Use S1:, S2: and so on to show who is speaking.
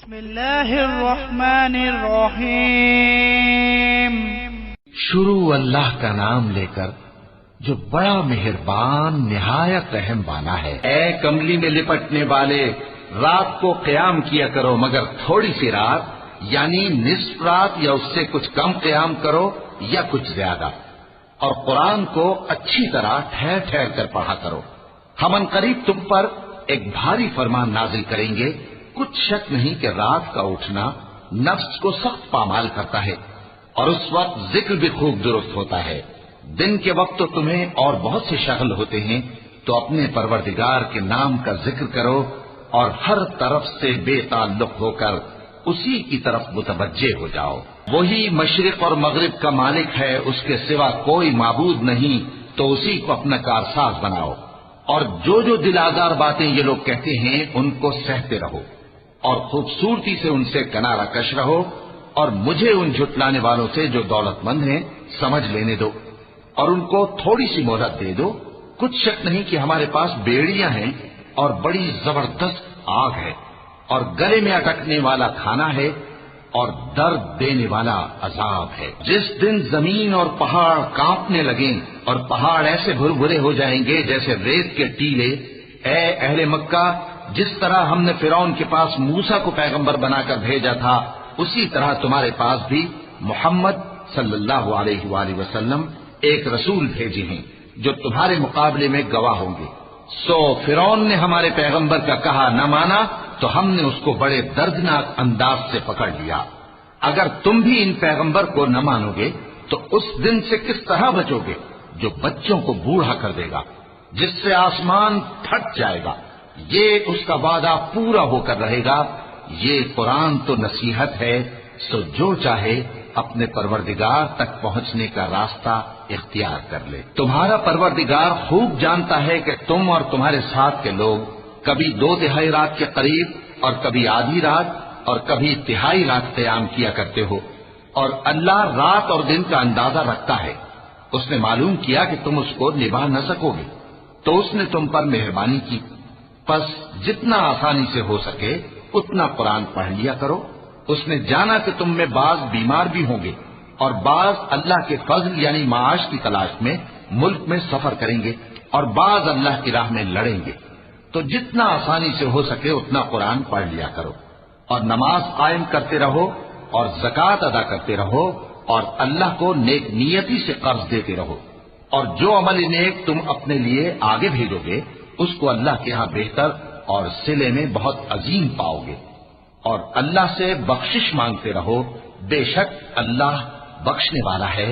S1: بسم اللہ الرحمن الرحیم۔
S2: شروع اللہ کا نام لے کر جو بڑا مہربان نہایت رحم والا ہے۔ اے کملی میں لپٹنے والے، رات کو قیام کیا کرو مگر تھوڑی سی رات، یعنی نصف رات یا اس سے کچھ کم قیام کرو یا کچھ زیادہ، اور قرآن کو اچھی طرح ٹھہر ٹھہر کر پڑھا کرو۔ ہم ان قریب تم پر ایک بھاری فرمان نازل کریں گے، کچھ شک نہیں کہ رات کا اٹھنا نفس کو سخت پامال کرتا ہے، اور اس وقت ذکر بھی خوب درست ہوتا ہے۔ دن کے وقت تو تمہیں اور بہت سے شغل ہوتے ہیں، تو اپنے پروردگار کے نام کا ذکر کرو اور ہر طرف سے بے تعلق ہو کر اسی کی طرف متوجہ ہو جاؤ۔ وہی مشرق اور مغرب کا مالک ہے، اس کے سوا کوئی معبود نہیں، تو اسی کو اپنا کارساز بناؤ۔ اور جو دل آزار باتیں یہ لوگ کہتے ہیں ان کو سہتے رہو، اور خوبصورتی سے ان سے کنارہ کش رہو، اور مجھے ان جھٹلانے والوں سے جو دولت مند ہیں سمجھ لینے دو، اور ان کو تھوڑی سی مہلت دے دو۔ کچھ شک نہیں کہ ہمارے پاس بیڑیاں ہیں اور بڑی زبردست آگ ہے، اور گلے میں اٹکنے والا کھانا ہے، اور درد دینے والا عذاب ہے۔ جس دن زمین اور پہاڑ کانپنے لگیں اور پہاڑ ایسے بھربھرے ہو جائیں گے جیسے ریت کے ٹیلے، اے اہل مکہ، جس طرح ہم نے فرعون کے پاس موسیٰ کو پیغمبر بنا کر بھیجا تھا، اسی طرح تمہارے پاس بھی محمد صلی اللہ علیہ وآلہ وسلم ایک رسول بھیجے ہیں جو تمہارے مقابلے میں گواہ ہوں گے۔ سو فرعون نے ہمارے پیغمبر کا کہا نہ مانا تو ہم نے اس کو بڑے دردناک انداز سے پکڑ لیا۔ اگر تم بھی ان پیغمبر کو نہ مانو گے تو اس دن سے کس طرح بچو گے جو بچوں کو بوڑھا کر دے گا، جس سے آسمان پھٹ جائے گا۔ یہ اس کا وعدہ پورا ہو کر رہے گا۔ یہ قرآن تو نصیحت ہے، سو جو چاہے اپنے پروردگار تک پہنچنے کا راستہ اختیار کر لے۔ تمہارا پروردگار خوب جانتا ہے کہ تم اور تمہارے ساتھ کے لوگ کبھی 2/3 رات کے قریب اور کبھی آدھی رات اور کبھی تہائی رات قیام کیا کرتے ہو، اور اللہ رات اور دن کا اندازہ رکھتا ہے۔ اس نے معلوم کیا کہ تم اس کو نبھا نہ سکو گے، تو اس نے تم پر مہربانی کی، پس جتنا آسانی سے ہو سکے اتنا قرآن پڑھ لیا کرو۔ اس نے جانا کہ تم میں بعض بیمار بھی ہوں گے، اور بعض اللہ کے فضل یعنی معاش کی تلاش میں ملک میں سفر کریں گے، اور بعض اللہ کی راہ میں لڑیں گے، تو جتنا آسانی سے ہو سکے اتنا قرآن پڑھ لیا کرو، اور نماز قائم کرتے رہو، اور زکوٰۃ ادا کرتے رہو، اور اللہ کو نیک نیتی سے قرض دیتے رہو، اور جو عمل نیک تم اپنے لیے آگے بھیجو گے اس کو اللہ کے ہاں بہتر اور صلے میں بہت عظیم پاؤ گے۔ اور اللہ سے بخشش مانگتے رہو، بے شک اللہ بخشنے والا ہے